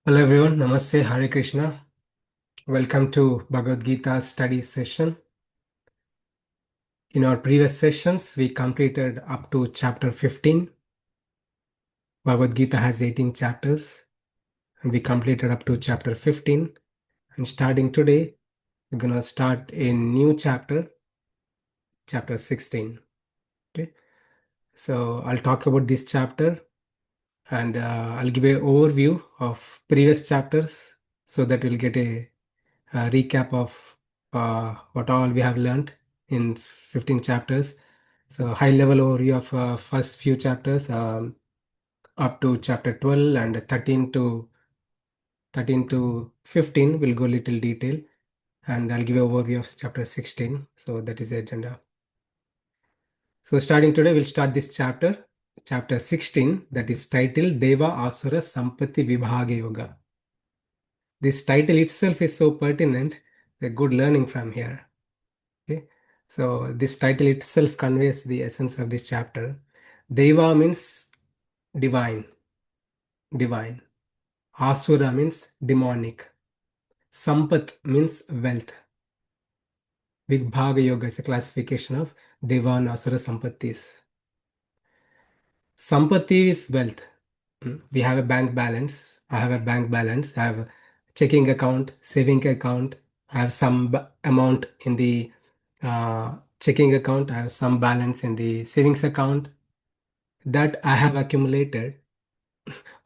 Hello everyone, Namaste, Hare Krishna. Welcome to Bhagavad Gita study session. In our previous sessions, we completed up to chapter 15. Bhagavad Gita has 18 chapters, and we completed up to chapter 15. And starting today, we're going to start a new chapter, chapter 16. Okay, so I'll talk about this chapter and I'll give an overview of previous chapters so that we'll get a recap of what all we have learned in 15 chapters. So high level overview of first few chapters up to chapter 12 and 13 to 15 will go little detail, and I'll give an overview of chapter 16. So that is the agenda. So starting today, we'll start this chapter, chapter 16, that is titled Deva Asura Sampatti Vibhaga Yoga. This title itself is so pertinent, a good learning from here. Okay, so this title itself conveys the essence of this chapter. Deva means divine, divine. Asura means demonic. Sampat means wealth. Vigbhaga Yoga is a classification of Deva and Asura Sampattis. Sampatti is wealth. We have a bank balance. I have a bank balance. I have a checking account, saving account. I have some amount in the checking account. I have some balance in the savings account that I have accumulated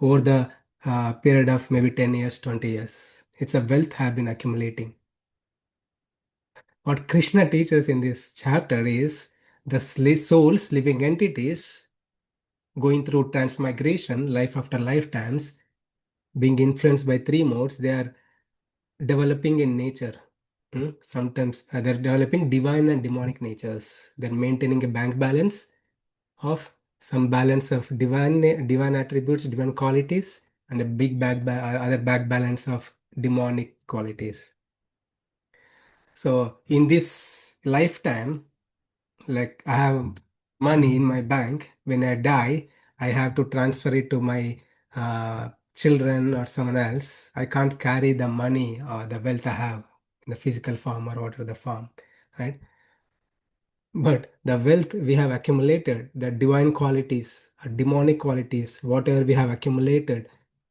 over the period of maybe 10 years, 20 years. It's a wealth I have been accumulating. What Krishna teaches in this chapter is the souls, living entities, going through transmigration, life after lifetimes, being influenced by three modes, they are developing in nature. Sometimes they're developing divine and demonic natures. They're maintaining a bank balance of some balance of divine attributes, divine qualities, and a big other back balance of demonic qualities. So in this lifetime, like I have money in my bank. When I die, I have to transfer it to my children or someone else. I can't carry the money or the wealth I have in the physical form or whatever the form, right? But the wealth we have accumulated, the divine qualities, demonic qualities, whatever we have accumulated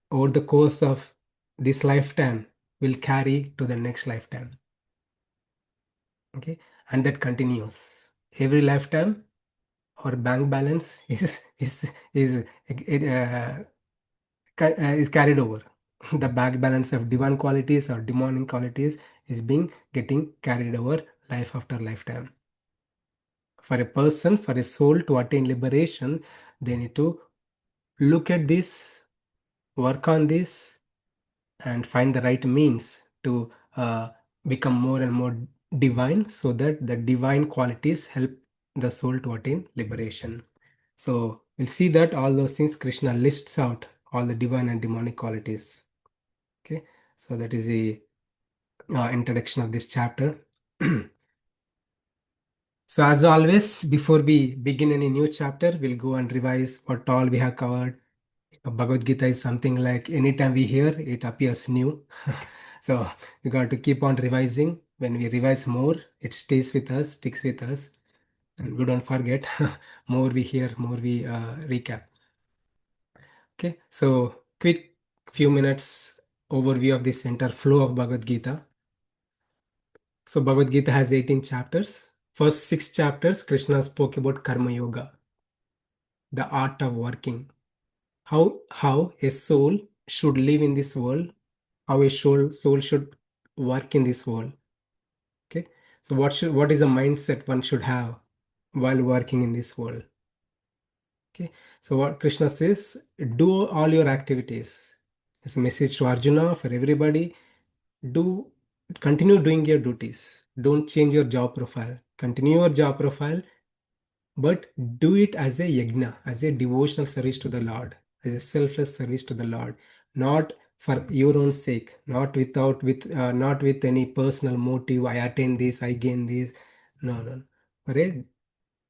over the course of this lifetime will carry to the next lifetime. Okay, and that continues every lifetime. Our bank balance is carried over. The bank balance of divine qualities or demonic qualities is being getting carried over life after lifetime. For a person, for a soul to attain liberation, they need to look at this, work on this, and find the right means to become more and more divine, so that the divine qualities help the soul to attain liberation. So we'll see that all those things Krishna lists out, all the divine and demonic qualities. Okay, so that is the introduction of this chapter. So as always, before we begin any new chapter, we'll go and revise what all we have covered. Bhagavad Gita is something like anytime we hear, it appears new. So we got to keep on revising. When we revise more, it stays with us, sticks with us. And we don't forget, more we hear, more we recap. Okay, so quick few minutes overview of this entire flow of Bhagavad Gita. So Bhagavad Gita has 18 chapters. First 6 chapters, Krishna spoke about Karma Yoga, the art of working. How a soul should live in this world, how a soul should work in this world. Okay, so what is the mindset one should have while working in this world? Okay, so what Krishna says, do all your activities. It's a message to Arjuna, for everybody. Do continue doing your duties. Don't change your job profile. Continue your job profile, but do it as a yajna, as a devotional service to the Lord, as a selfless service to the Lord, not for your own sake, not with any personal motive. I attain this, I gain this. No, no. For a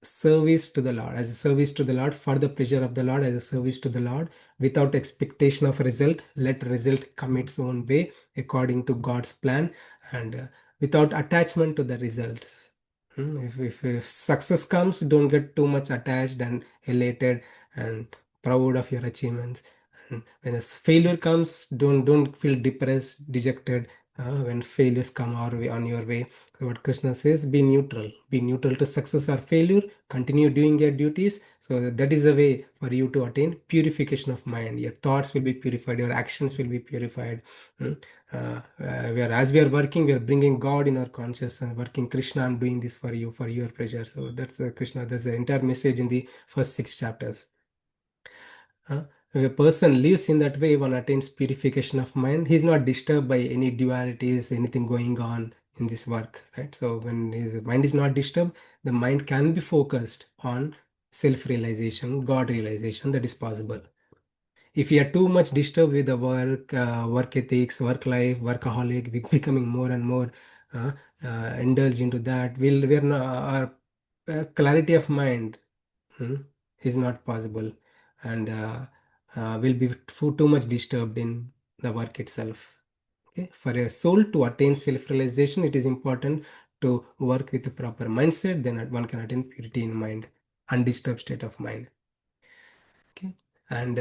service to the Lord, as a service to the Lord, for the pleasure of the Lord, as a service to the Lord, without expectation of result. Let result come its own way according to God's plan, and without attachment to the results. If success comes, don't get too much attached and elated and proud of your achievements. And when a failure comes, don't feel depressed, dejected when failures come on your way. So what Krishna says, be neutral. Be neutral to success or failure. Continue doing your duties. So that is a way for you to attain purification of mind. Your thoughts will be purified. Your actions will be purified. Hmm? As we are working, we are bringing God in our consciousness and working. Krishna, I'm doing this for you, for your pleasure. So that's Krishna. That's the entire message in the first 6 chapters. If a person lives in that way, one attains purification of mind. He's not disturbed by any dualities, anything going on in this work, right? So when his mind is not disturbed, the mind can be focused on self-realization, God realization. That is possible. If we are too much disturbed with the work, work ethics, work life, workaholic, becoming more and more uh, indulge into that, we're not, our clarity of mind hmm, is not possible, and will be too much disturbed in the work itself. Okay? For a soul to attain self-realization, it is important to work with the proper mindset. Then one can attain purity in mind, undisturbed state of mind. Okay. And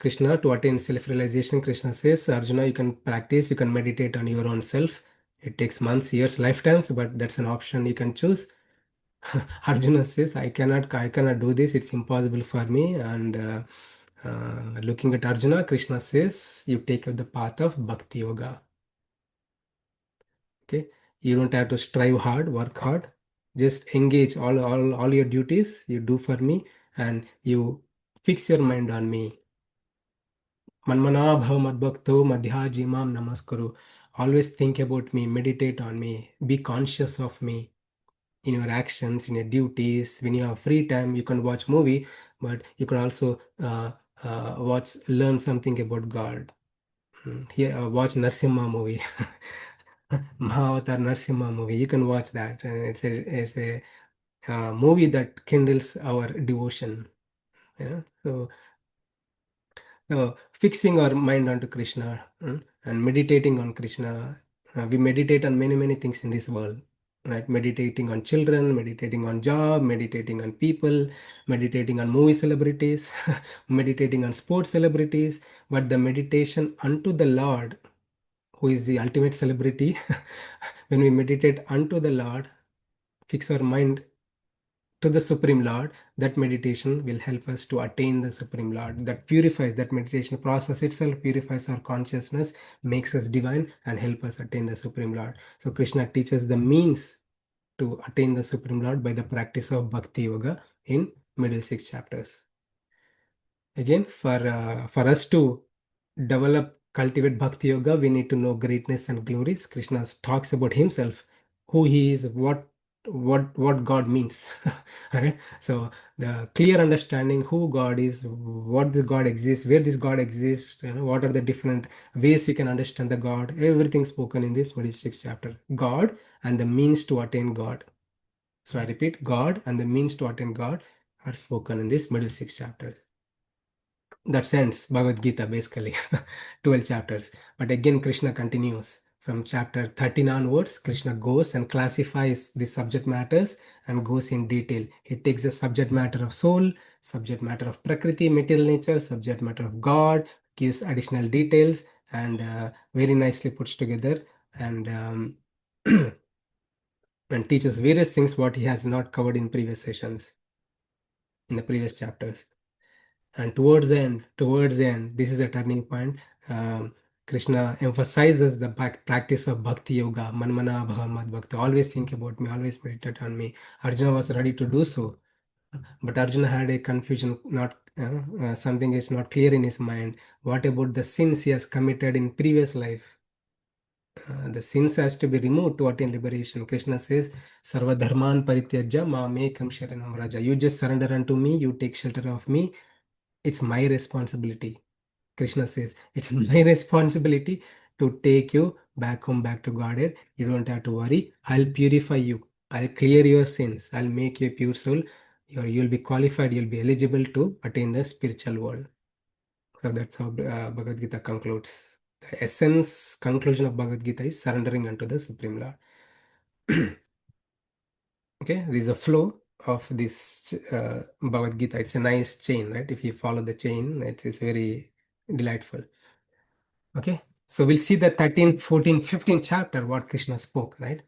Krishna, to attain self-realization, Krishna says, Arjuna, you can practice, you can meditate on your own self. It takes months, years, lifetimes, but that's an option you can choose. Arjuna says, I cannot do this. It's impossible for me. And looking at Arjuna, Krishna says, you take up the path of Bhakti Yoga. Okay. You don't have to strive hard, work hard. Just engage all your duties you do for me, and you fix your mind on me. Manmana bhav madbhakto madhyajimam namaskaru. Always think about me, meditate on me, be conscious of me in your actions, in your duties. When you have free time, you can watch movie, but you can also learn something about God. Here, watch Narsimha movie, Mahavatar Narsimha movie. You can watch that, and it's a movie that kindles our devotion. Yeah, so fixing our mind onto Krishna and meditating on Krishna. We meditate on many things in this world, right? Meditating on children, meditating on job, meditating on people, meditating on movie celebrities, meditating on sports celebrities. But the meditation unto the Lord, who is the ultimate celebrity, when we meditate unto the Lord, fix our mind to the Supreme Lord, that meditation will help us to attain the Supreme Lord. That purifies, that meditation process itself purifies our consciousness, makes us divine, and help us attain the Supreme Lord. So Krishna teaches the means to attain the Supreme Lord by the practice of Bhakti Yoga in middle 6 chapters. Again, for us to develop, cultivate Bhakti Yoga, we need to know greatness and glories. Krishna talks about himself, who he is, what God means. Alright? So the clear understanding who God is, what the God exists, where this God exists, what are the different ways you can understand the God, everything spoken in this middle 6 chapter. God and the means to attain God. So I repeat, God and the means to attain God are spoken in this middle 6 chapters. That sense Bhagavad Gita basically 12 chapters. But again, Krishna continues from chapter 13 onwards. Krishna goes and classifies the subject matters and goes in detail. He takes the subject matter of soul, subject matter of prakriti, material nature, subject matter of God, gives additional details, and very nicely puts together, and and teaches various things what he has not covered in previous sessions, in the previous chapters. And towards the end, this is a turning point. Krishna emphasizes the practice of bhakti yoga, manmana bhavam bhakti. Always think about me, always meditate on me. Arjuna was ready to do so, but Arjuna had a confusion, not something is not clear in his mind. What about the sins he has committed in previous life? The sins has to be removed to attain liberation. Krishna says, Sarva dharman parityajya ma mekam sharanam raja. You just surrender unto me, you take shelter of me. It's my responsibility. Krishna says, it's my responsibility to take you back home, back to Godhead. You don't have to worry. I'll purify you. I'll clear your sins. I'll make you a pure soul. you'll be qualified, you'll be eligible to attain the spiritual world. So that's how Bhagavad Gita concludes. The essence conclusion of Bhagavad Gita is surrendering unto the Supreme Lord. Okay, there is a flow of this Bhagavad Gita. It's a nice chain, right? If you follow the chain, it is very delightful. Okay, so we'll see the 13, 14, 15 chapter what Krishna spoke, right?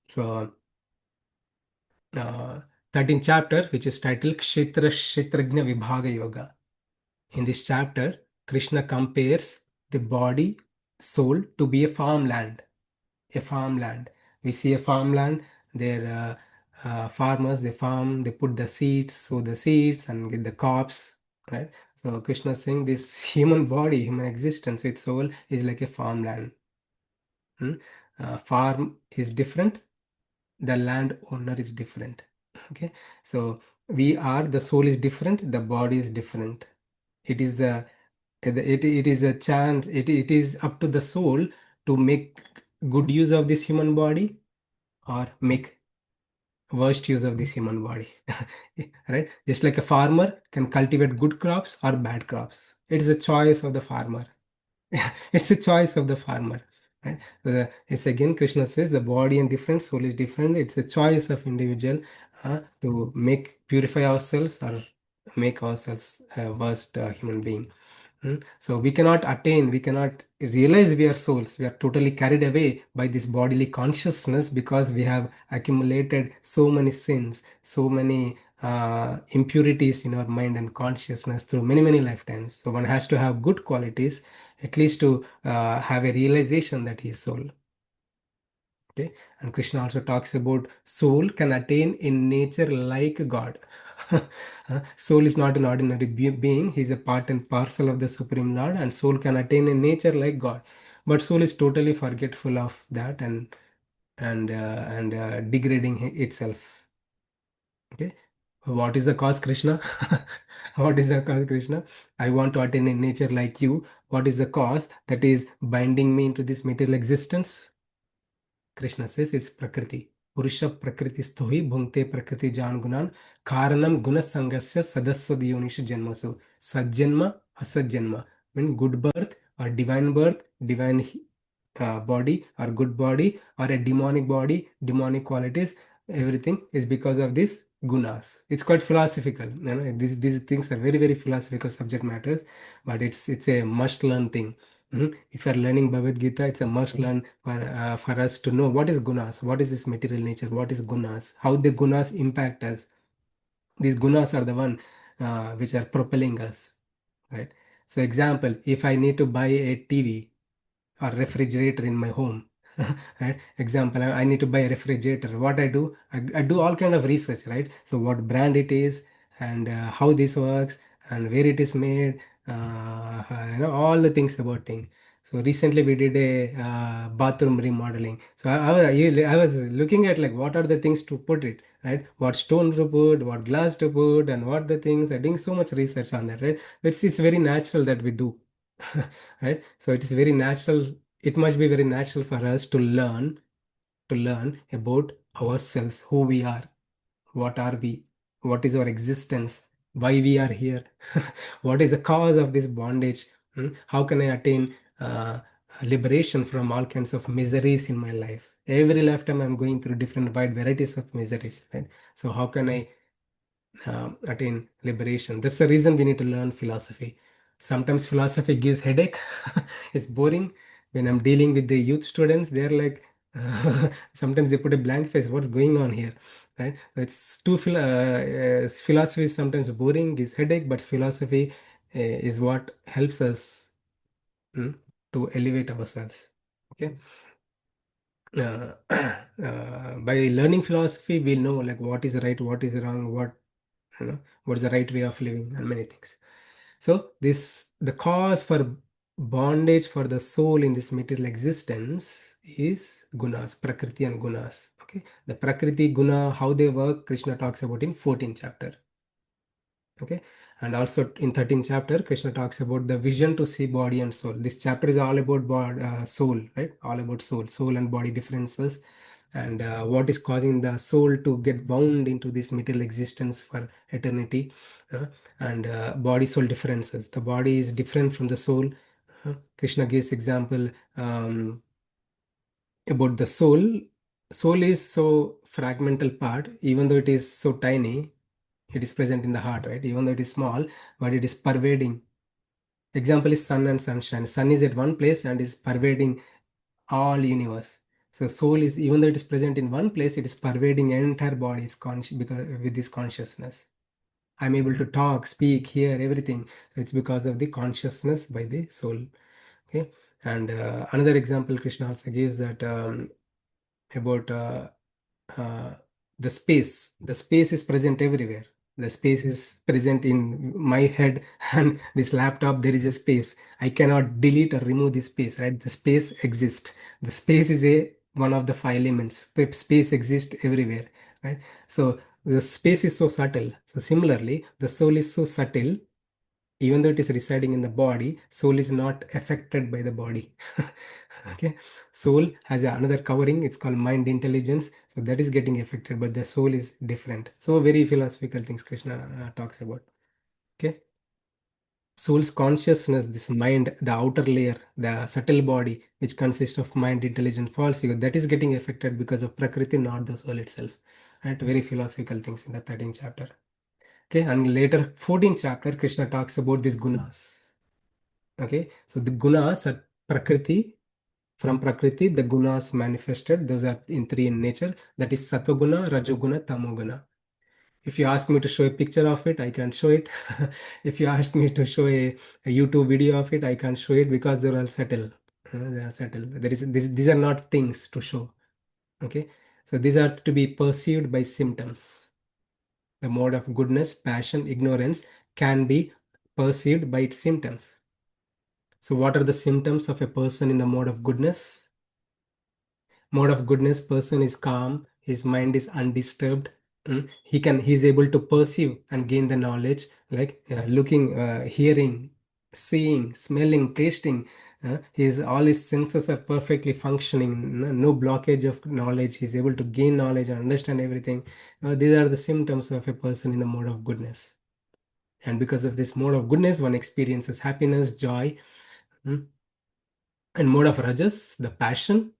So, 13th chapter, which is titled Kshetra Kshetrajna Vibhaga Yoga. In this chapter, Krishna compares the body, soul to be a farmland. A farmland. We see a farmland. There, farmers they farm, they put the seeds, sow the seeds, and get the crops. Right. So Krishna is saying this human body, human existence, its soul is like a farmland. Farm is different. The land owner is different. Okay. So the soul is different. The body is different. It is it is a chance. It is up to the soul to make good use of this human body or make worst use of this human body. Right, just like a farmer can cultivate good crops or bad crops. It is a choice of the farmer. It's a choice of the farmer, right? So it's again Krishna says the body and different, soul is different. It's a choice of individual to make purify ourselves or make ourselves a worst human being. So we cannot attain, we cannot realize we are souls. We are totally carried away by this bodily consciousness because we have accumulated so many sins, so many impurities in our mind and consciousness through many, many lifetimes. So one has to have good qualities, at least to have a realization that he is soul. Okay, and Krishna also talks about soul can attain in nature like God. Soul is not an ordinary being, he is a part and parcel of the Supreme Lord, and soul can attain in nature like God. But soul is totally forgetful of that and degrading itself. Okay, what is the cause, Krishna? What is the cause, Krishna? I want to attain in nature like you. What is the cause that is binding me into this material existence? Krishna says it's Prakriti. Purusha Prakriti Sthohi Bhunte Prakriti Jan Gunan Karanam Guna Sangasya Sadasya Yonisha Janmasu. Sajjanma Asajjanma. Mean good birth, divine body or good body or a demonic body, demonic qualities, everything is because of this gunas. It's quite philosophical. You know, these things are very, very philosophical subject matters, but it's a must learn thing. If you are learning Bhagavad Gita, it's a must learn for us to know what is gunas, what is this material nature, what is gunas, how the gunas impact us. These gunas are the one which are propelling us, right? So, example, if I need to buy a TV or refrigerator in my home, right? Example, I need to buy a refrigerator. What I do all kind of research, right? So, what brand it is and how this works and where it is made, all the things about things. So recently we did a bathroom remodeling. So I was looking at like what are the things to put it, right? What stone to put, what glass to put, and what the things. I'm doing so much research on that, right? It's very natural that we do, right? So it is very natural. It must be very natural for us to learn about ourselves, who we are, what are we, what is our existence, why we are here, what is the cause of this bondage, how can I attain liberation from all kinds of miseries in my life. Every lifetime I'm going through different wide varieties of miseries, right? So how can I attain liberation? That's the reason we need to learn philosophy. Sometimes philosophy gives headache. It's boring. When I'm dealing with the youth students, they're like, sometimes they put a blank face. What's going on here, right? So it's philosophy is sometimes boring, gives headache, but philosophy is what helps us to elevate ourselves. Okay. By learning philosophy, we'll know like what is right, what is wrong, what's the right way of living, and many things. So this the cause for bondage for the soul in this material existence is gunas, prakriti and gunas. Okay, the prakriti guna, how they work, Krishna talks about in 14th chapter. Okay, and also in 13th chapter, Krishna talks about the vision to see body and soul. This chapter is all about soul, right? All about soul and body differences and what is causing the soul to get bound into this material existence for eternity, uh, and body soul differences. The body is different from the soul. Krishna gives example about the soul. Soul is so fragmental part, even though it is so tiny, it is present in the heart, right? Even though it is small, but it is pervading. Example is sun and sunshine. Sun is at one place and is pervading all universe. So soul is, even though it is present in one place, it is pervading entire body. It's because with this consciousness. I'm able to talk, speak, hear everything. So it's because of the consciousness by the soul. Okay. And another example Krishna also gives that about uh, the space. The space is present everywhere. The space is present in my head and this laptop. There is a space. I cannot delete or remove the space, right? The space exists. The space is a one of the five elements. Space exists everywhere, right? So the space is so subtle. So similarly, the soul is so subtle. Even though it is residing in the body, soul is not affected by the body. Okay, soul has another covering, it's called mind intelligence, so that is getting affected, but the soul is different. So very philosophical things Krishna talks about. Okay, soul's consciousness, this mind, the outer layer, the subtle body which consists of mind, intelligence, false ego, that is getting affected because of prakriti, not the soul itself. Right, very philosophical things in the 13th chapter. Okay, and later 14th chapter Krishna talks about these gunas. Okay, so the gunas are prakriti. From Prakriti, the gunas manifested, those are in three in nature. That is Satvaguna, Rajoguna, Tamoguna. If you ask me to show a picture of it, I can show it. If you ask me to show a YouTube video of it, I can show it because they're all subtle. They are subtle. These are not things to show. Okay, so these are to be perceived by symptoms. The mode of goodness, passion, ignorance can be perceived by its symptoms. So, what are the symptoms of a person in the mode of goodness? Mode of goodness, person is calm, his mind is undisturbed. He's able to perceive and gain the knowledge, like looking, hearing, seeing, smelling, tasting. All his senses are perfectly functioning. No blockage of knowledge. He's able to gain knowledge and understand everything. These are the symptoms of a person in the mode of goodness. And because of this mode of goodness, one experiences happiness, joy. mm. And mode of rajas, the passion,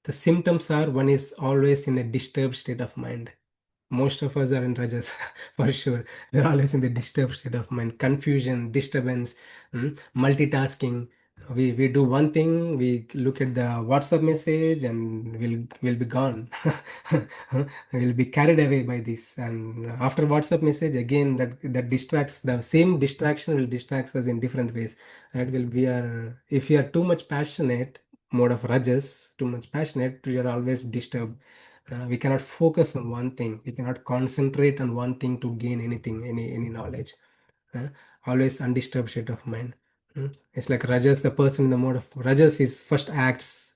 the symptoms are one is always in a disturbed state of mind. Most of us are in rajas for sure. We're always in the disturbed state of mind, confusion, disturbance, multitasking. We do one thing, we look at the WhatsApp message, and we'll be gone. We'll be carried away by this. And after WhatsApp message, again that distracts, the same distraction will distract us in different ways. Right? If we are too much passionate, mode of rajas, too much passionate, we are always disturbed. We cannot focus on one thing. We cannot concentrate on one thing to gain anything, any knowledge. Uh, Always undisturbed state of mind. It's like Rajas, the person in the mode of Rajas is first acts,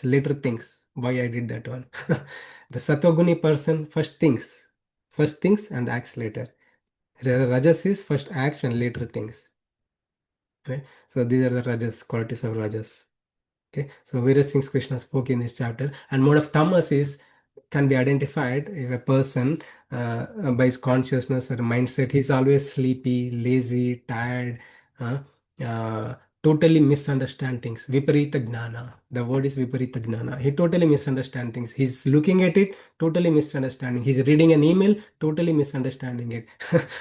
later thinks. Why I did that one. The Satvaguni person first thinks and acts later. Rajas is first acts and later thinks. Right? So these are the Rajas, qualities of Rajas. Okay, so various things Krishna spoke in this chapter. And mode of tamas is can be identified if a person by his consciousness or mindset, he's always sleepy, lazy, tired, uh, uh, totally misunderstand things. Viparita gnana. The word is viparita gnana. He totally misunderstand things. He's looking at it, totally misunderstanding. He's reading an email, totally misunderstanding it.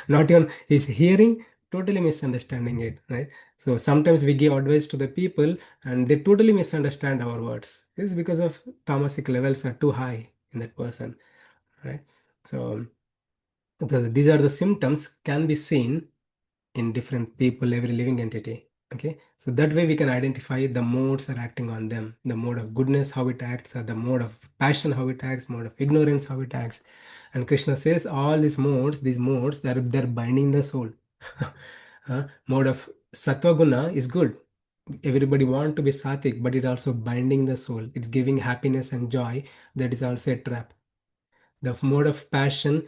Not even he's hearing, totally misunderstanding it. Right. So sometimes we give advice to the people and they totally misunderstand our words. This is because of tamasic levels are too high in that person, right? So these are the symptoms can be seen in different people, every living entity. Okay, so that way we can identify the modes are acting on them, the mode of goodness, how it acts, or the mode of passion, how it acts, mode of ignorance, how it acts. And Krishna says all these modes, they're binding the soul. Mode of sattva guna is good. Everybody want to be sattvic, but it also binding the soul. It's giving happiness and joy. That is also a trap. The mode of passion,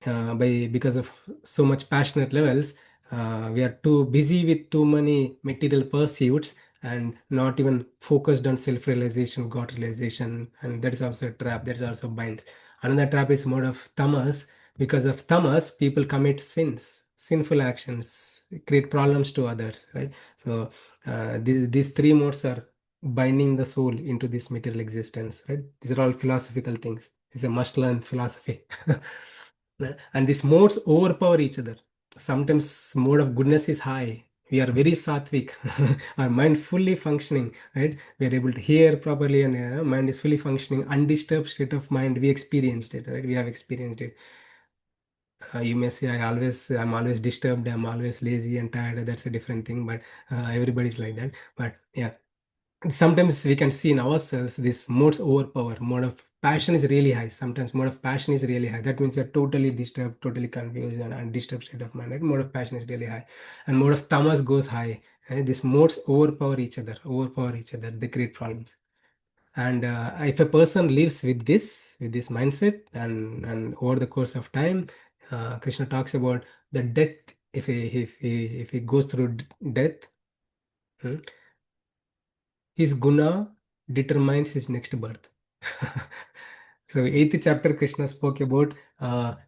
because of so much passionate levels, we are too busy with too many material pursuits, and not even focused on self-realization, God realization, and that is also a trap. That is also binds. Another trap is mode of tamas. Because of tamas, people commit sins, sinful actions, create problems to others, right? So these three modes are binding the soul into this material existence, right? These are all philosophical things. It's a must-learn philosophy. And these modes overpower each other. Sometimes mode of goodness is high. We are very sattvic. Our mind fully functioning, right? We are able to hear properly, and mind is fully functioning. Undisturbed state of mind. We experienced it, right? We have experienced it. You may say I'm always disturbed. I'm always lazy and tired. That's a different thing. But everybody's like that. But yeah, sometimes we can see in ourselves this modes overpower. Mode of passion is really high. Sometimes mode of passion is really high. That means you're totally disturbed, totally confused, and undisturbed state of mind, right? Mode of passion is really high, and mode of tamas goes high. These modes overpower each other. They create problems. And if a person lives with this mindset, and over the course of time, Krishna talks about the death. If he goes through death, hmm, his guna determines his next birth. So, eighth chapter, Krishna spoke about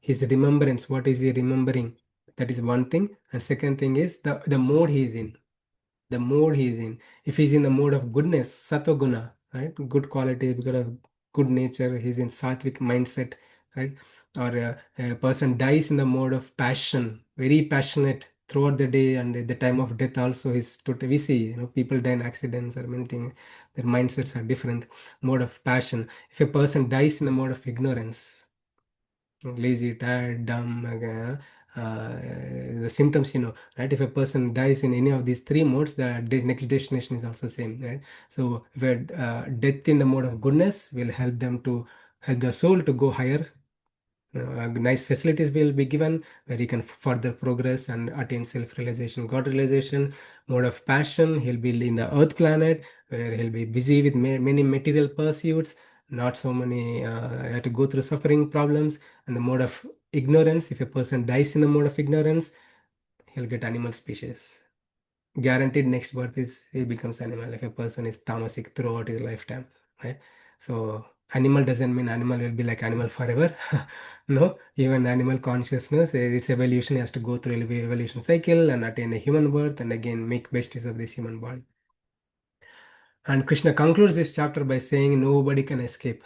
his remembrance. What is he remembering? That is one thing. And second thing is the mode he is in. The mode he is in. If he's in the mode of goodness, sattva guna, right? Good qualities because of good nature, he's in sattvic mindset, right? Or a person dies in the mode of passion, very passionate throughout the day, and at the time of death also is totally, we see, people die in accidents or many things. Their mindsets are different. Mode of passion. If a person dies in the mode of ignorance, lazy, tired, dumb, the symptoms, right? If a person dies in any of these three modes, the next destination is also same, right? So where death in the mode of goodness will help the soul to go higher. Nice facilities will be given where he can further progress and attain self-realization, God realization. Mode of passion, he'll be in the earth planet where he'll be busy with many material pursuits, not so many, have to go through suffering problems. And the mode of ignorance, if a person dies in the mode of ignorance, he'll get animal species. Guaranteed next birth is he becomes animal if a person is tamasic throughout his lifetime, right? So animal doesn't mean animal will be like animal forever. No, even animal consciousness, its evolution has to go through evolution cycle and attain a human birth, and again make best use of this human body. And Krishna concludes this chapter by saying nobody can escape.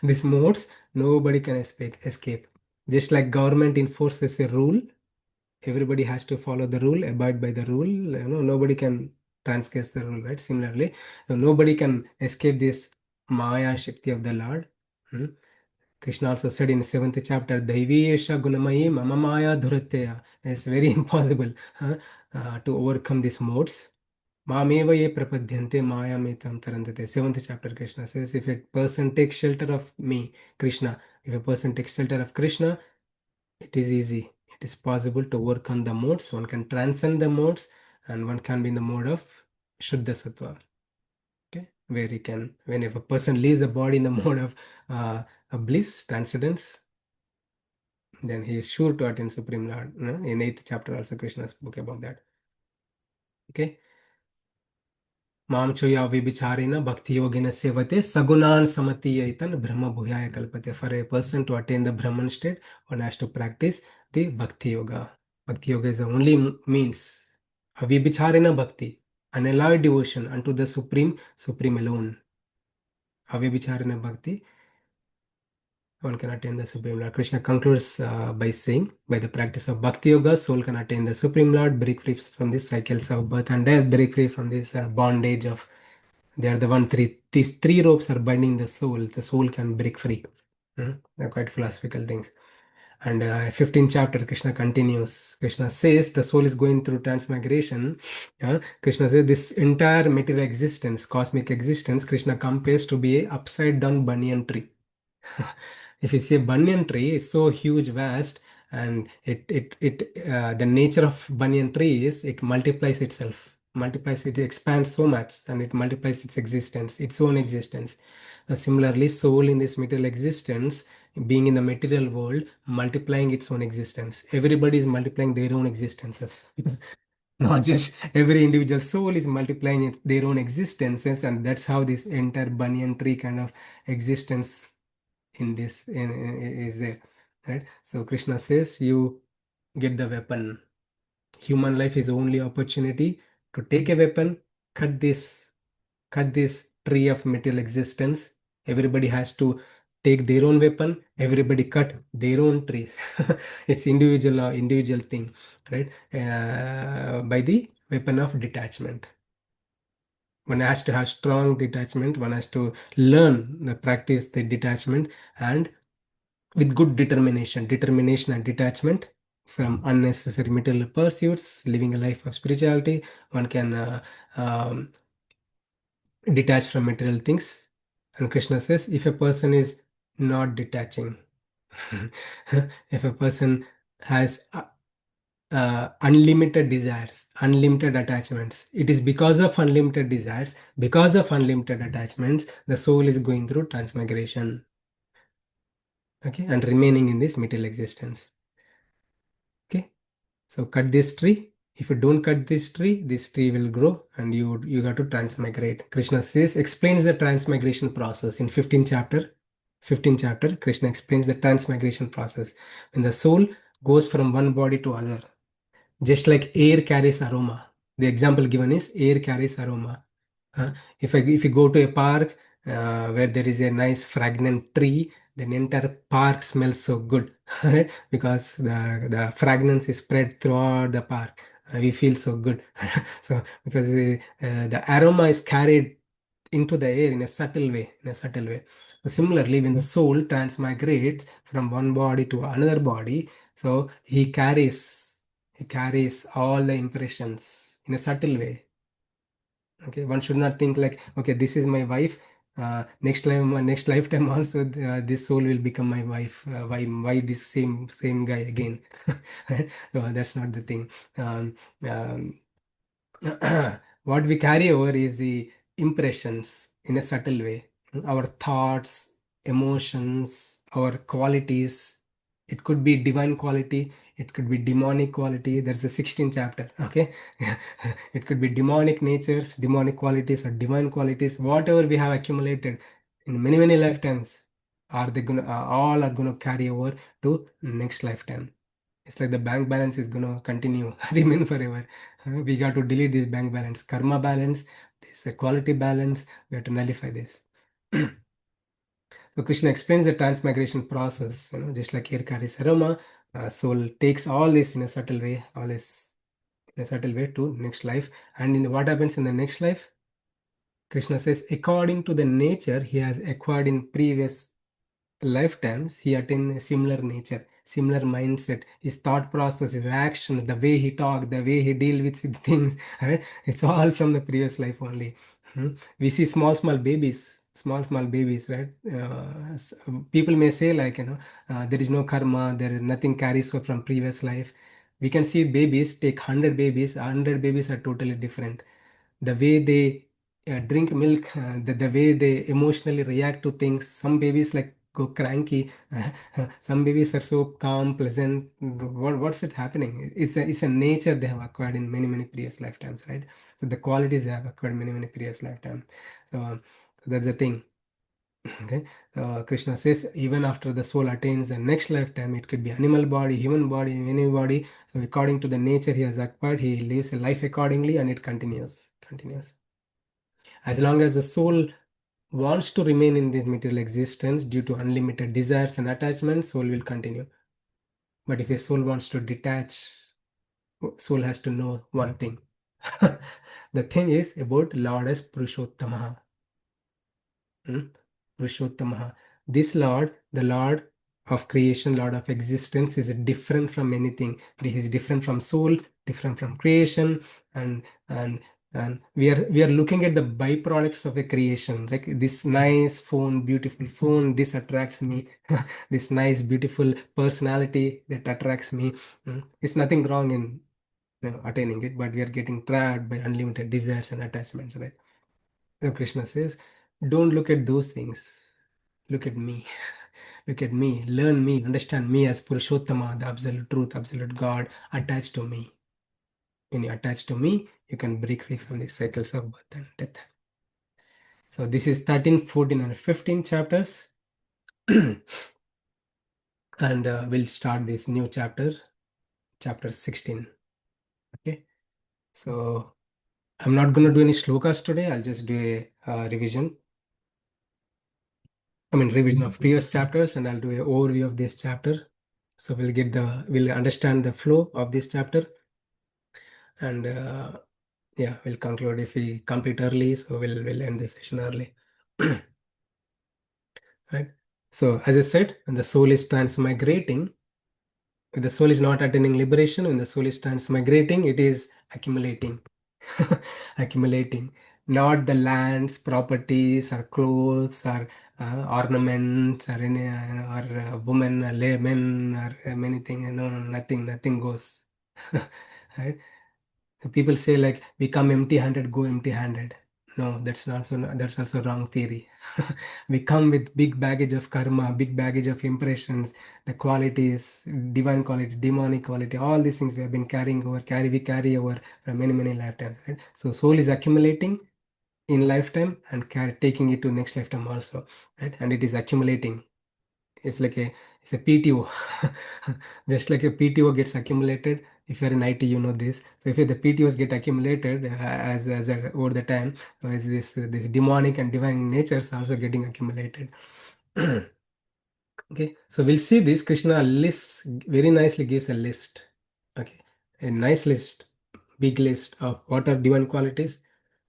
These modes, nobody can escape. Just like government enforces a rule, everybody has to follow the rule, abide by the rule. Nobody can transgress the rule, right? Similarly, so nobody can escape this Maya Shakti of the Lord. Hmm. Krishna also said in seventh chapter, Daiviyesha Gunamayi Mama Maya Dhuratya. It's very impossible, to overcome these modes. Mameva ye prapadyante maya metam tarandate. Seventh chapter, Krishna says, if a person takes shelter of me, Krishna, if a person takes shelter of Krishna, it is easy. It is possible to work on the modes. One can transcend the modes, and one can be in the mode of Shuddha Sattva. Okay, where he can, when if a person leaves the body in the mode of bliss, transcendence, then he is sure to attain Supreme Lord. In eighth chapter, also Krishna spoke about that. Okay. माम चोया विचारेण bhakti yogena sevate sagunan samatiyaitan brahma bhuyaya kalpate. For a person to attain the Brahman state, one has to practice the bhakti yoga. Bhakti yoga is the only means. Avibicharena bhakti, unalloyed devotion unto the Supreme alone. Avibicharena bhakti, one can attain the Supreme Lord. Krishna concludes by saying, by the practice of Bhakti Yoga, soul can attain the Supreme Lord, break free from these cycles of birth and death, break free from this bondage of. They are the one three. These three ropes are binding the soul. The soul can break free. They're quite philosophical things. And 15th chapter, Krishna continues. Krishna says the soul is going through transmigration. Krishna says this entire material existence, cosmic existence, Krishna compares to be a upside down banyan tree. If you see a banyan tree, it's so huge, vast, and the nature of banyan tree is it multiplies itself, it expands so much, and it multiplies its existence, its own existence. Similarly, soul in this material existence, being in the material world, multiplying its own existence. Everybody is multiplying their own existences. Not just every individual soul is multiplying their own existences, and that's how this entire banyan tree kind of existence in this is there, right? So Krishna says, you get the weapon. Human life is the only opportunity to take a weapon, cut this cut this tree of material existence. Everybody has to take their own weapon. Everybody cut their own trees. It's individual thing, right? By the weapon of detachment. One has to have strong detachment. One has to learn the practice the detachment, and with good determination and detachment from unnecessary material pursuits, living a life of spirituality, one can detach from material things. And Krishna says, if a person is not detaching, if a person has unlimited desires, unlimited attachments, it is because of unlimited desires, because of unlimited attachments, the soul is going through transmigration, okay, and remaining in this material existence. Okay, so cut this tree. If you don't cut this tree will grow, and you got to transmigrate. Krishna says, explains the transmigration process in 15th chapter. 15th chapter, Krishna explains the transmigration process. When the soul goes from one body to other, just like air carries aroma. The example given is air carries aroma. Uh, if you go to a park where there is a nice fragrant tree, then entire park smells so good, right? Because the fragrance is spread throughout the park. We feel so good. So because the aroma is carried into the air in a subtle way, in a subtle way. So similarly, when the soul transmigrates from one body to another body, so he carries all the impressions in a subtle way. Okay, one should not think like, okay, this is my wife. Next lifetime also, this soul will become my wife. Why this same guy again? Right? So that's not the thing. Um, um, what we carry over is the impressions in a subtle way. Our thoughts, emotions, our qualities. It could be divine quality, it could be demonic quality. There's a 16th chapter. Okay, it could be demonic natures, demonic qualities, or divine qualities. Whatever we have accumulated in many lifetimes, are they gonna all are gonna carry over to next lifetime. It's like the bank balance is gonna continue, remain forever. We got to delete this bank balance, karma balance, this quality balance. We have to nullify this. So Krishna explains the transmigration process. Just like here carries aroma, soul takes all this in a subtle way, all this in a subtle way to next life. And what happens in the next life? Krishna says, according to the nature he has acquired in previous lifetimes, he attained a similar nature, similar mindset, his thought process, his action, the way he talk, the way he deal with things, right? It's all from the previous life only. We see small small babies, right? People may say like, there is no karma, there is nothing carries over from previous life. We can see babies, take 100 babies, 100 babies are totally different. The way they drink milk, the way they emotionally react to things. Some babies like go cranky. Some babies are so calm, pleasant. What's it happening? It's a nature they have acquired in many previous lifetimes, right? So the qualities they have acquired many previous lifetimes. So that's the thing. Okay, Krishna says even after the soul attains the next lifetime, it could be animal body, human body, any body. So according to the nature he has acquired, he lives a life accordingly, and it continues. As long as the soul wants to remain in this material existence due to unlimited desires and attachments, soul will continue. But if a soul wants to detach, soul has to know one thing. The thing is about Lord as Purushottama. Hmm? Purushottama. This Lord, the Lord of creation, Lord of existence, is different from anything. He is different from soul, different from creation, and and and we are looking at the byproducts of a creation. Like this nice phone, beautiful phone, this attracts me. This nice, beautiful personality that attracts me. It's nothing wrong in attaining it, but we are getting trapped by unlimited desires and attachments, right? So Krishna says, don't look at those things. Look at me. Look at me. Learn me. Understand me as Purushottama, the absolute truth, absolute God attached to me. When you attach to me, you can break free from the cycles of birth and death. So this is 13, 14, and 15 chapters. And we'll start this new chapter, chapter 16. Okay. So I'm not going to do any shlokas today. I'll just do a revision. Revision of previous chapters, and I'll do an overview of this chapter. So we'll understand the flow of this chapter, and yeah, we'll conclude if we complete early. So we'll end the session early. Right. So as I said, when the soul is transmigrating, if the soul is not attaining liberation, when the soul is transmigrating, it is accumulating. Accumulating, not the lands, properties, or clothes, or ornaments, or any, or women, or men, or many things. No, no, nothing goes. Right? People say like we come empty-handed, go empty-handed. No, that's also wrong theory. We come with big baggage of karma, big baggage of impressions, the qualities, divine quality, demonic quality, all these things we have been we carry over from many lifetimes, right? So soul is accumulating in lifetime and taking it to next lifetime also, right? And it is accumulating. It's like it's a PTO. Just like a PTO gets accumulated. If you're in IT, you know this. So if the PTOs get accumulated over the time, as this demonic and divine natures also getting accumulated. Okay, so we'll see this. Krishna lists very nicely, gives a list. Okay, a nice list, big list of what are divine qualities,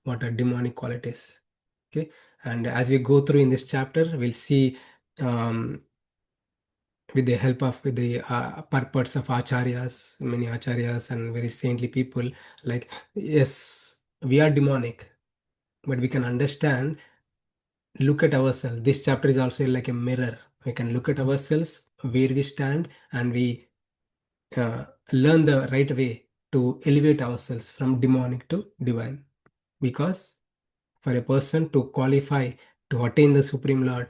what are demonic qualities. Okay, and as we go through in this chapter, we'll see. With the help of with the purports of acharyas, many acharyas and very saintly people, like, yes, we are demonic, but we can understand, look at ourselves. This chapter is also like a mirror. We can look at ourselves, where we stand, and we learn the right way to elevate ourselves from demonic to divine. Because for a person to qualify to attain the Supreme Lord,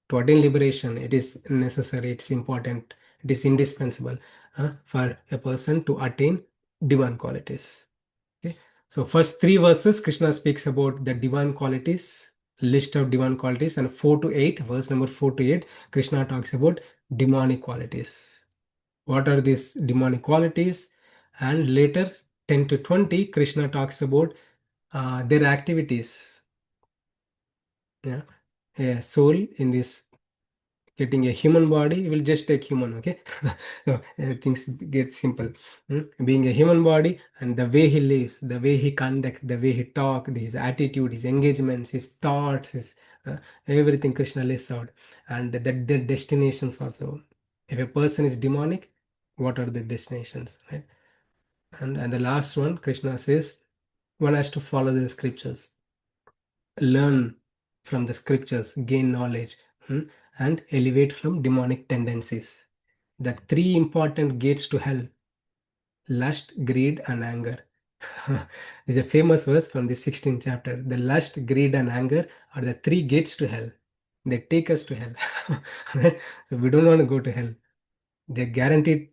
to attain liberation, it is necessary, it's important, it is indispensable for a person to attain divine qualities. Okay, so first three verses Krishna speaks about the divine qualities, list of divine qualities, and 4 to 8, verse number 4 to 8, Krishna talks about demonic qualities. What are these demonic qualities? And later 10 to 20, Krishna talks about their activities. Yeah, a soul in this getting a human body will just take human. Okay. So things get simple. Being a human body, and the way he lives, the way he conduct, the way he talk, his attitude, his engagements, his thoughts, his everything Krishna lists out. And the destinations also. If a person is demonic, what are the destinations, right? And the last one, Krishna says one has to follow the scriptures, learn from the scriptures, gain knowledge, and elevate from demonic tendencies. The three important gates to hell: lust, greed, and anger. This is a famous verse from the 16th chapter. The lust, greed, and anger are the three gates to hell. They take us to hell. Right? So we don't want to go to hell. They guarantee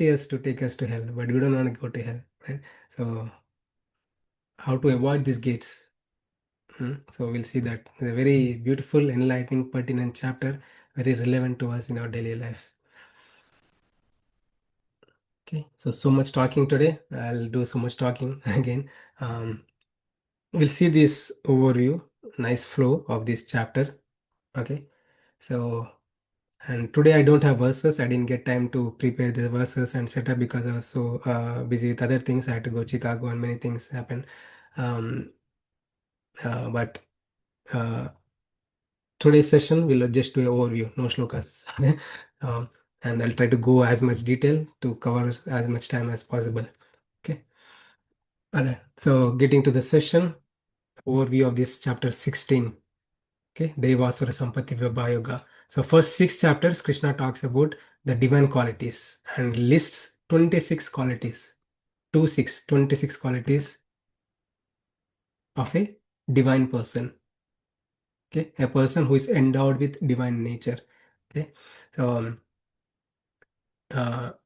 us to take us to hell, but we don't want to go to hell. Right? So how to avoid these gates? So we'll see that. It's a very beautiful, enlightening, pertinent chapter, very relevant to us in our daily lives. Okay, so much talking today. I'll do so much talking again. We'll see this overview, nice flow of this chapter. Okay, so and today I don't have verses. I didn't get time to prepare the verses and set up because I was so busy with other things. I had to go to Chicago and many things happened. But today's session will just do an overview, no shlokas. um, and I'll try to go as much detail to cover as much time as possible. Okay. Alright. So getting to the session, overview of this chapter 16. Okay. Devasura Sampati Vibha Yoga. So first 6 chapters, Krishna talks about the divine qualities and lists 26 qualities. 26 qualities of a divine person. Okay. A person who is endowed with divine nature. Okay. So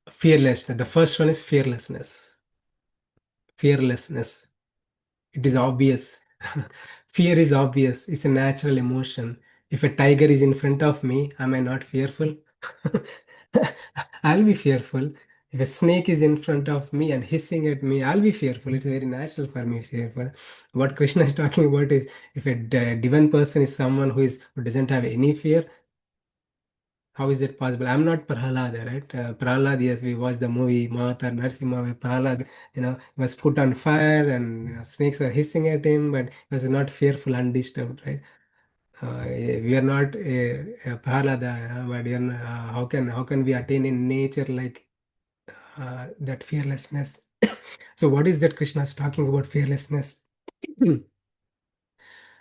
fearlessness. The first one is fearlessness. Fearlessness. It is obvious. Fear is obvious. It's a natural emotion. If a tiger is in front of me, am I not fearful? I'll be fearful. If a snake is in front of me and hissing at me, I'll be fearful. It's very natural for me to be fearful. What Krishna is talking about is if a divine person is someone who doesn't have any fear, how is it possible? I'm not Prahalada, right? Prahalad, yes, we watched the movie Mahavatar Narsimha, where Prahalad, was put on fire and snakes were hissing at him, but he was not fearful, undisturbed, right? We are not a Prahalada, but how can we attain in nature like that fearlessness? So, what is that Krishna is talking about fearlessness?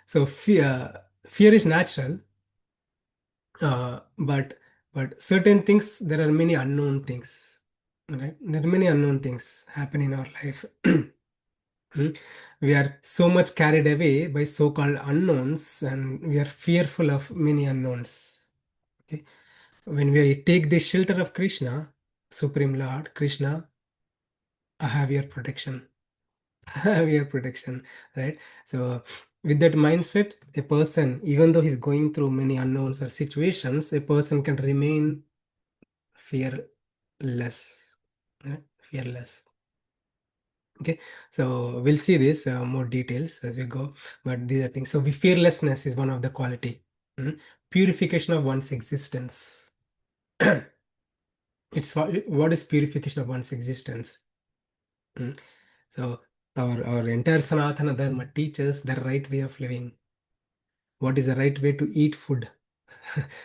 So, fear is natural, but certain things, there are many unknown things, right? There are many unknown things happen in our life. Hmm. We are so much carried away by so-called unknowns, and we are fearful of many unknowns. Okay, when we take the shelter of Krishna, Supreme Lord Krishna, I have your protection. I have your protection, right? So with that mindset, a person, even though he's going through many unknowns or situations, a person can remain fearless, right? Fearless. Okay, so we'll see this more details as we go, but these are things. So, fearlessness is one of the quality. Purification of one's existence. What is purification of one's existence? Mm. So, our entire Sanatana Dharma teaches the right way of living. What is the right way to eat food?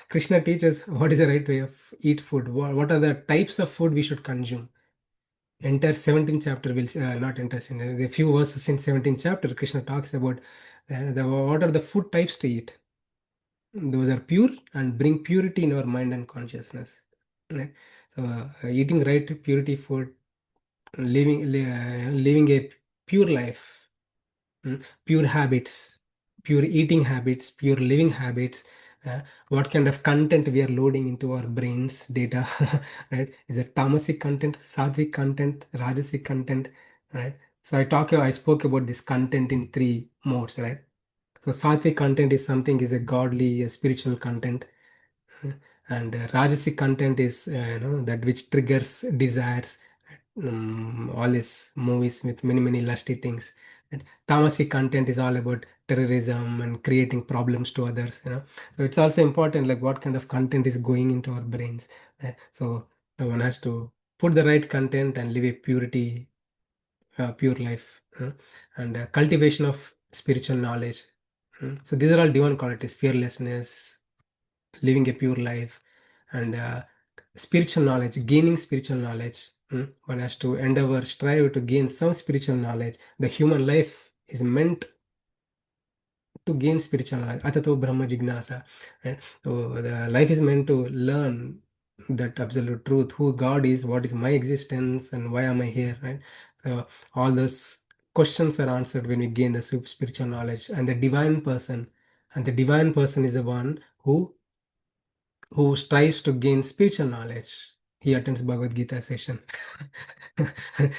Krishna teaches what is the right way of eat food. What are the types of food we should consume? Entire 17th chapter will not entire 17, a few verses in 17th chapter, Krishna talks about what are the food types to eat. Those are pure and bring purity in our mind and consciousness, right? So eating right purity food, living a pure life, pure habits, pure eating habits, pure living habits, what kind of content we are loading into our brains data, right? Is it tamasic content, sattvic content, rajasic content, right? So I spoke about this content in three modes, right? So sattvic content is something is a godly, a spiritual content, and rajasic content is that which triggers desires, all these movies with many lusty things. And tamasic content is all about terrorism and creating problems to others, so it's also important like what kind of content is going into our brains. So one has to put the right content and live a pure life, and cultivation of spiritual knowledge. So these are all divine qualities: fearlessness, living a pure life, and spiritual knowledge, gaining spiritual knowledge. One has to endeavor, strive to gain some spiritual knowledge. The human life is meant to gain spiritual knowledge. Atato Brahma Jignasa. Right? So the life is meant to learn that absolute truth, who God is, what is my existence, and why am I here. Right? So all those questions are answered when we gain the spiritual knowledge, and the divine person. And the divine person is the one who strives to gain spiritual knowledge. He attends Bhagavad Gita session.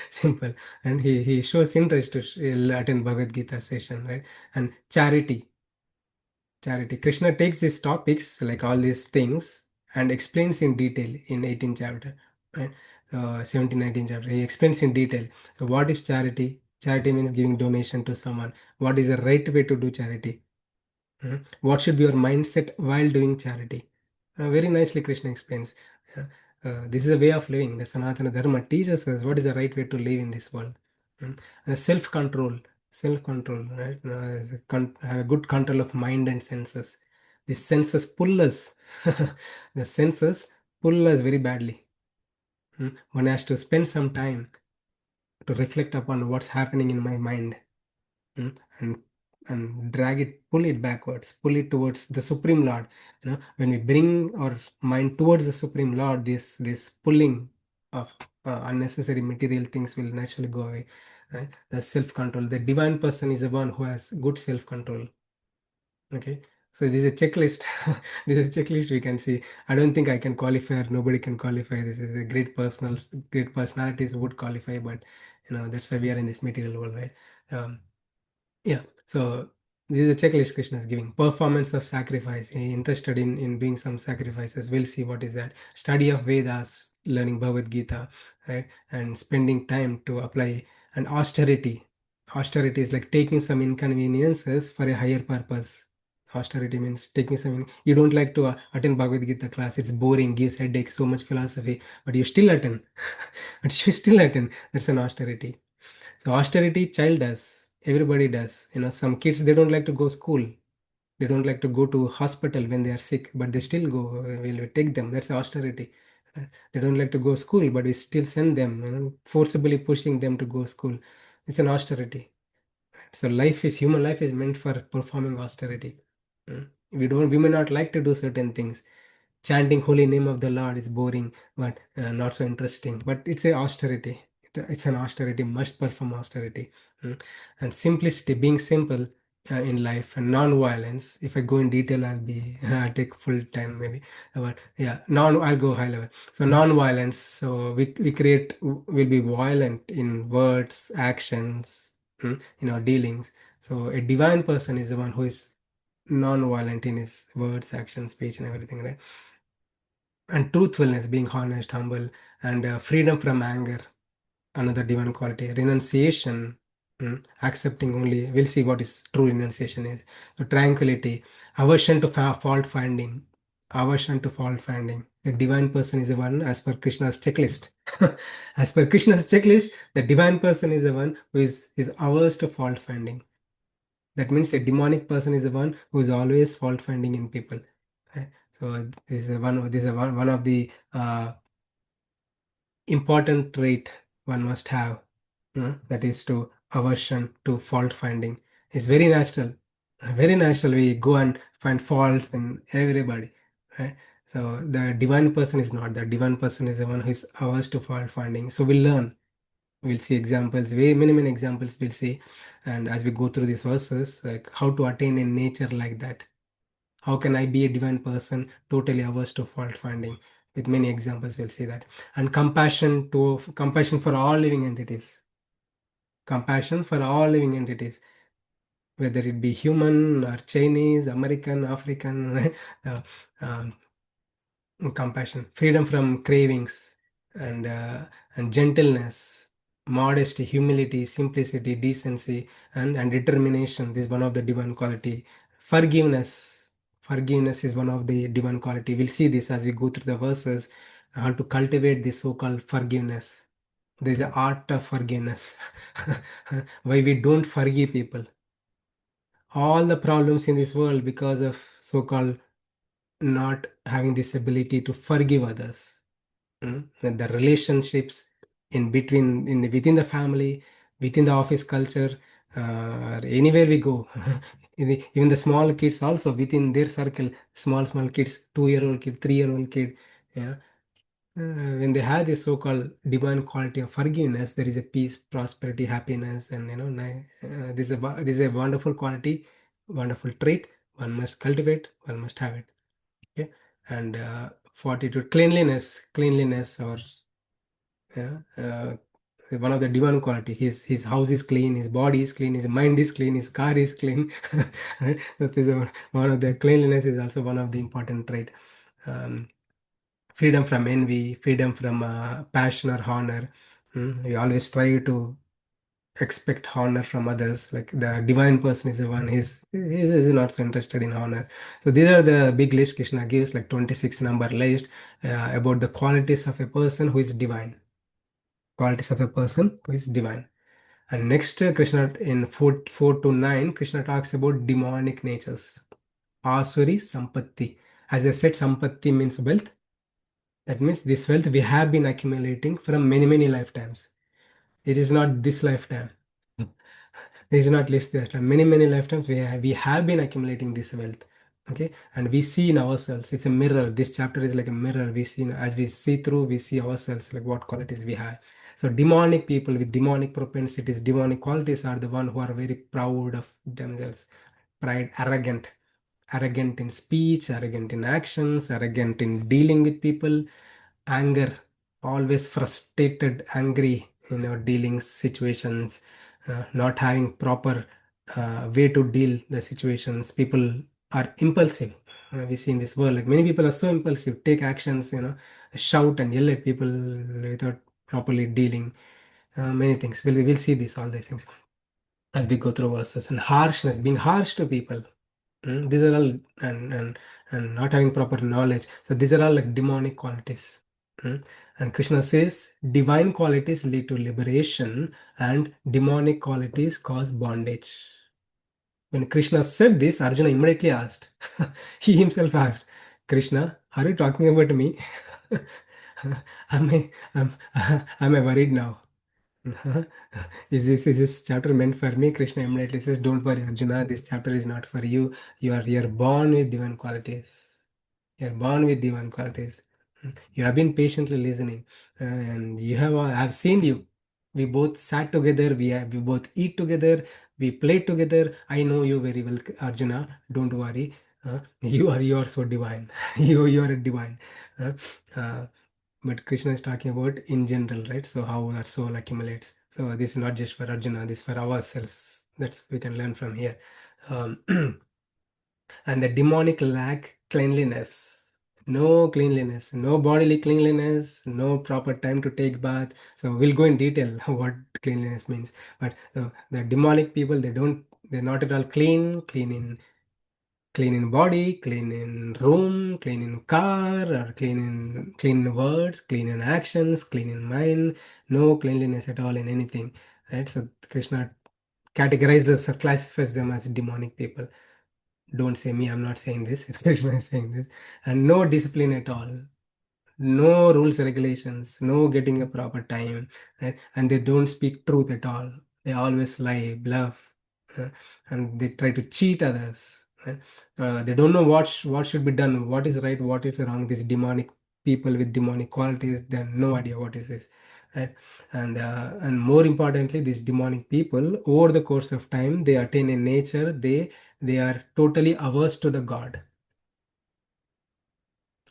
Simple. And he shows interest to attend Bhagavad Gita session, right? And charity. Charity. Krishna takes these topics, like all these things, and explains in detail in 18th chapter, right? 17, 19th chapter. He explains in detail. So, what is charity? Charity means giving donation to someone. What is the right way to do charity? What should be your mindset while doing charity? Very nicely, Krishna explains. Uh, this is a way of living. The Sanatana Dharma teaches us what is the right way to live in this world. Self-control, self-control, right? Have a good control of mind and senses. The senses pull us. The senses pull us very badly. One has to spend some time to reflect upon what's happening in my mind, mm, and drag it, pull it backwards, pull it towards the Supreme Lord. When we bring our mind towards the Supreme Lord, this pulling of unnecessary material things will naturally go away, right? The self-control, the divine person is the one who has good self-control. Okay, so this is a checklist. This is a checklist we can see. I don't think I can qualify, or nobody can qualify. This is a great personalities would qualify, but That's why we are in this material world, right? um, yeah. So this is a checklist Krishna is giving. Performance of sacrifice. Interested in doing some sacrifices. We'll see what is that. Study of Vedas, learning Bhagavad Gita, right? And spending time to apply. And austerity. Austerity is like taking some inconveniences for a higher purpose. Austerity means taking some. You don't like to attend Bhagavad Gita class. It's boring, gives headache, so much philosophy, but you still attend. But you still attend. That's an austerity. So austerity child does. Everybody does. Some kids they don't like to go school. They don't like to go to hospital when they are sick, but they still go. We'll take them. That's austerity. They don't like to go school, but we still send them. Forcibly pushing them to go school. It's an austerity. So human life is meant for performing austerity. We may not like to do certain things. Chanting holy name of the Lord is boring, but not so interesting. But it's a austerity. It's an austerity. Must perform austerity. Mm. And simplicity, being simple in life, and non-violence. If I go in detail, I'll take full time maybe. But yeah, I'll go high level. So non-violence. So we'll be violent in words, actions, in our dealings. So a divine person is the one who is non-violent in his words, actions, speech, and everything, right? And truthfulness, being honest, humble, and freedom from anger, another divine quality. Renunciation, accepting only. We'll see what is true renunciation is. So tranquility, aversion to fault finding, aversion to fault finding. The divine person is the one as per Krishna's checklist. As per Krishna's checklist, the divine person is the one who is averse to fault finding. That means a demonic person is the one who is always fault finding in people. Right? So this is one of the important trait one must have. That is to aversion to fault finding. It's very natural. Very natural. We go and find faults in everybody. Right? So the divine person is not. The divine person is the one who is averse to fault finding. So we'll learn. We'll see examples, very many examples we'll see. And as we go through these verses, like how to attain a nature like that. How can I be a divine person, totally averse to fault finding? With many examples, we'll see that. And compassion for all living entities. Compassion for all living entities, whether it be human or Chinese, American, African, right? uh, um, compassion, freedom from cravings, and gentleness, modesty, humility, simplicity, decency, and determination. This is one of the divine quality. Forgiveness, forgiveness is one of the divine quality. We'll see this as we go through the verses. How to cultivate this so-called forgiveness. There is an art of forgiveness. Why we don't forgive people. All the problems in this world because of so-called not having this ability to forgive others. And the relationships within the family, within the office culture, or anywhere we go. Even the small kids also within their circle, small kids, 2-year-old kid, 3-year-old kid, yeah. When they have this so-called divine quality of forgiveness, there is a peace, prosperity, happiness, and this is a wonderful quality, wonderful trait. One must cultivate, one must have it. Okay. And fortitude, cleanliness, or yeah, one of the divine quality. His house is clean, his body is clean, his mind is clean, his car is clean. Right? That is one of the cleanliness is also one of the important trait. Um, Freedom from envy, freedom from passion or honor. We always try to expect honor from others. Like the divine person is the one is not so interested in honor. So these are the big list Krishna gives, like 26 number list about the qualities of a person who is divine. Qualities of a person who is divine. And next, Krishna in 4 to 9, Krishna talks about demonic natures. Asuri Sampatti. As I said, Sampatti means wealth. That means this wealth we have been accumulating from many lifetimes. It is not this lifetime. It is not this lifetime. Many lifetimes we have been accumulating this wealth. Okay, and we see in ourselves. It's a mirror. This chapter is like a mirror. We see as we see through, we see ourselves like what qualities we have. So demonic people with demonic propensities, demonic qualities are the one who are very proud of themselves, pride, arrogant in speech, arrogant in actions, arrogant in dealing with people, anger, always frustrated, angry, in our dealings situations, not having proper way to deal the situations. People are impulsive. We see in this world, like many people are so impulsive, take actions, shout and yell at people without properly dealing many things. We'll see this, all these things as we go through verses. And harshness, being harsh to people. These are all, and not having proper knowledge. So these are all like demonic qualities. Mm. And Krishna says divine qualities lead to liberation and demonic qualities cause bondage. When Krishna said this, Arjuna immediately asked, he himself asked, Krishna, are you talking about me? am am I worried now? Is this chapter meant for me? Krishna immediately says, don't worry, Arjuna, this chapter is not for you. You are born with divine qualities. You are born with divine qualities. You have been patiently listening, and I have seen you. We both sat together. We both eat together. We played together. I know you very well, Arjuna. Don't worry. You are so divine. You are a divine. Uh, uh, but Krishna is talking about in general, right? So how our soul accumulates. So this is not just for Arjuna. This is for ourselves. That's we can learn from here. Um, and the demonic lack cleanliness, no cleanliness, no bodily cleanliness, no proper time to take bath. So we'll go in detail what cleanliness means. But the demonic people, they're not at all clean in body, clean in room, clean in car, or clean in words, clean in actions, clean in mind. No cleanliness at all in anything, right? So Krishna categorizes or classifies them as demonic people. Don't say me, I'm not saying this. Krishna is saying this. And no discipline at all, no rules regulations, no getting a proper time, right? And they don't speak truth at all. They always lie, bluff, uh, and they try to cheat others, right? They don't know what should be done, what is right, what is wrong. These demonic people with demonic qualities, they have no idea what is this, right? And more importantly, these demonic people, over the course of time, they attain a nature, they are totally averse to the God.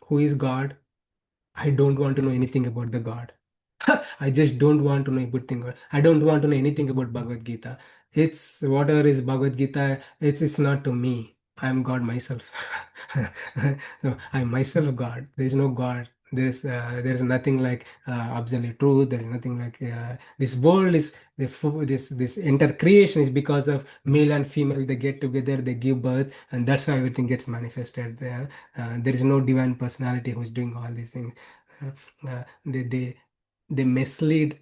Who is God? I don't want to know anything about the God. I just don't want to know a good thing. I don't want to know anything about Bhagavad Gita. It's whatever is Bhagavad Gita, it's not to me. I'm God myself. So I'm myself God. There is no God. There is nothing like absolute truth. There is nothing like this world is this entire creation is because of male and female. They get together, they give birth, and that's how everything gets manifested. There is no divine personality who's doing all these things. They mislead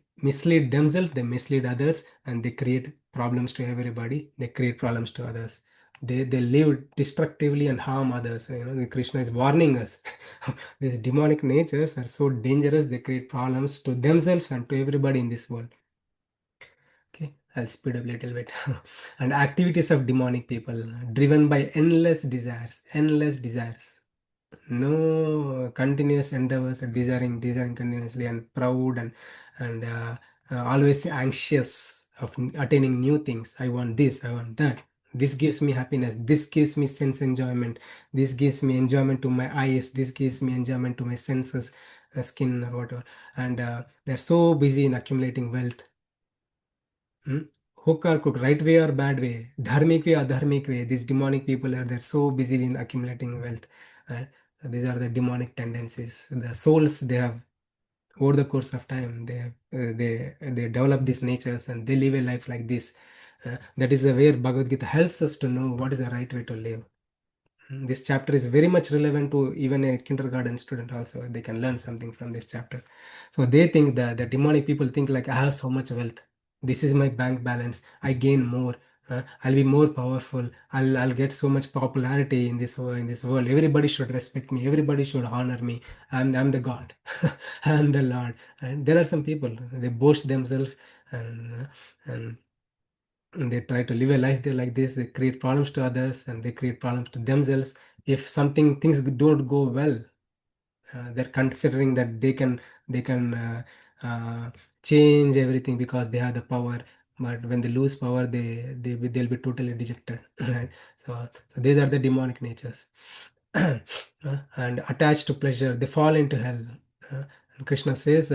themselves, they mislead others, and they create problems to everybody. They create problems to others. They live destructively and harm others. The Krishna is warning us. These demonic natures are so dangerous. They create problems to themselves and to everybody in this world. Okay, I'll speed up a little bit. And activities of demonic people driven by endless desires, no continuous endeavors, desiring continuously, and proud, and always anxious of attaining new things. I want this, I want that. This gives me happiness, this gives me sense enjoyment, this gives me enjoyment to my eyes, this gives me enjoyment to my senses, skin or whatever. And they're so busy in accumulating wealth. Hmm? Hook or crook, right way or bad way, dharmic way or dharmic way. These demonic people they're so busy in accumulating wealth. Right? So these are the demonic tendencies. The souls they have over the course of time they develop these natures and they live a life like this. That is where Bhagavad Gita helps us to know what is the right way to live. This chapter is very much relevant to even a kindergarten student also. They can learn something from this chapter. So they think that the demonic people think like I have so much wealth. This is my bank balance. I gain more. I'll be more powerful. I'll get so much popularity in this world. Everybody should respect me. Everybody should honor me. I'm the God. I'm the Lord. And there are some people they boast themselves and they try to live a life there like this. They create problems to others and they create problems to themselves. If things don't go well, they're considering that they can change everything because they have the power. But when they lose power, they'll be totally dejected. Right? So these are the demonic natures. And attached to pleasure, they fall into hell. And Krishna says.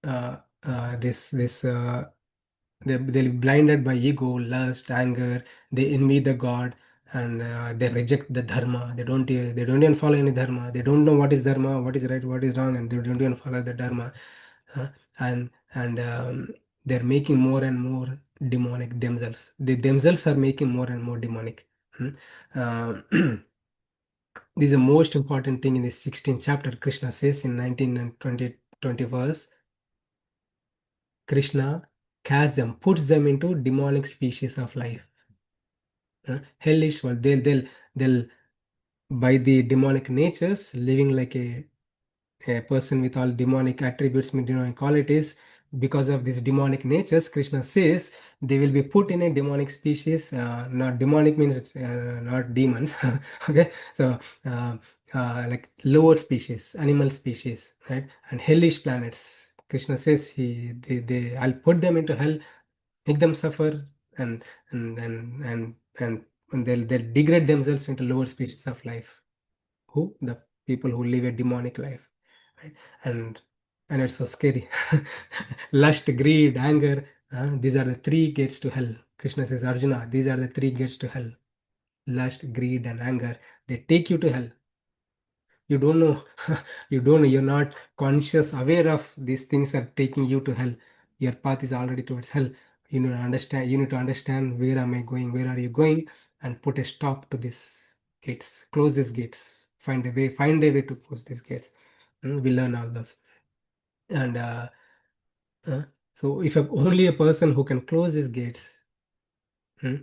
they'll be blinded by ego, lust, anger. They envy the God, and they reject the dharma. They don't even follow any dharma. They don't know what is dharma, what is right, what is wrong, and they don't even follow the dharma. Uh, and they're making more and more demonic themselves. They themselves are making more and more demonic. Hmm. Uh, this is the most important thing in the 16th chapter. Krishna says in 19 and 20 verse, Krishna casts them, puts them into demonic species of life. Hellish world. They'll by the demonic natures, living like a person with all demonic attributes, demonic qualities. Because of these demonic natures, Krishna says they will be put in a demonic species. Not demonic means not demons. Okay, so like lower species, animal species, right? And hellish planets. Krishna says I'll put them into hell, make them suffer, and and and and and, and they'll degrade themselves into lower species of life. Who? The people who live a demonic life, right? and and it's so scary. Lust, greed, anger, these are the three gates to hell. Krishna says, Arjuna, these are the three gates to hell. Lust, greed, and anger, they take you to hell. You don't know. You don't know, you're not conscious, aware of these things are taking you to hell. Your path is already towards hell. You need to understand where am I going, where are you going, and put a stop to this gates, close these gates, find a way to close these gates. We learn all this. And uh, so if only a person who can close these gates, hmm,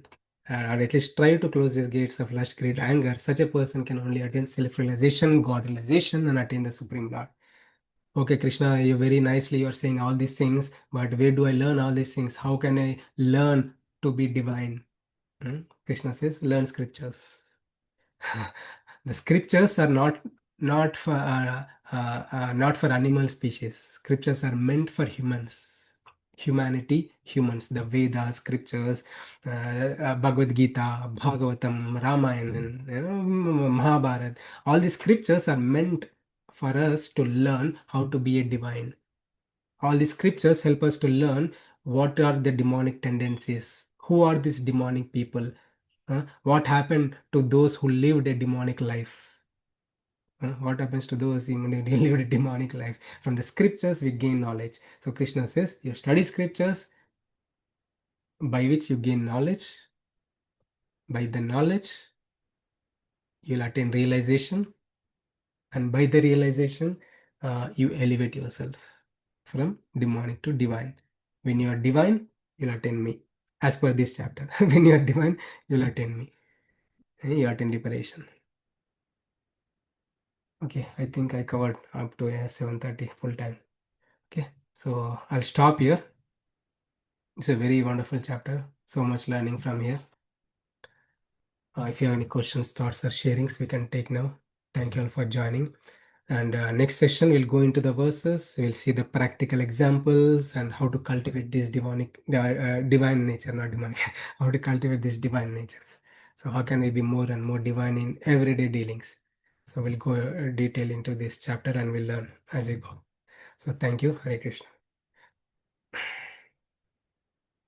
or at least try to close these gates of lust, greed, anger, such a person can only attain self-realization, God realization, and attain the Supreme Lord. Okay, Krishna, you very nicely you're saying all these things, but where do I learn all these things? How can I learn to be divine? Krishna says, learn scriptures. The scriptures are not for animal species. Scriptures are meant for humans, humanity, humans. The Vedas, scriptures, Bhagavad Gita, Bhagavatam, Ramayana, Mahabharata. All these scriptures are meant for us to learn how to be a divine. All these scriptures help us to learn what are the demonic tendencies, who are these demonic people, what happened to those who lived a demonic life. What happens to those who lived a demonic life? From the scriptures, we gain knowledge. So Krishna says, you study scriptures by which you gain knowledge. By the knowledge, you'll attain realization. And by the realization, you elevate yourself from demonic to divine. When you are divine, you'll attain me. As per this chapter, when you are divine, you'll attain me. You attain liberation. Okay, I think I covered up to 7:30 full time. Okay, so I'll stop here. It's a very wonderful chapter. So much learning from here. If you have any questions, thoughts, or sharings, we can take now. Thank you all for joining. And next session, we'll go into the verses. We'll see the practical examples and how to cultivate this divine nature, not demonic, how to cultivate these divine natures. So how can we be more and more divine in everyday dealings? So we'll go detail into this chapter and we'll learn as we go. So thank you. Hare Krishna.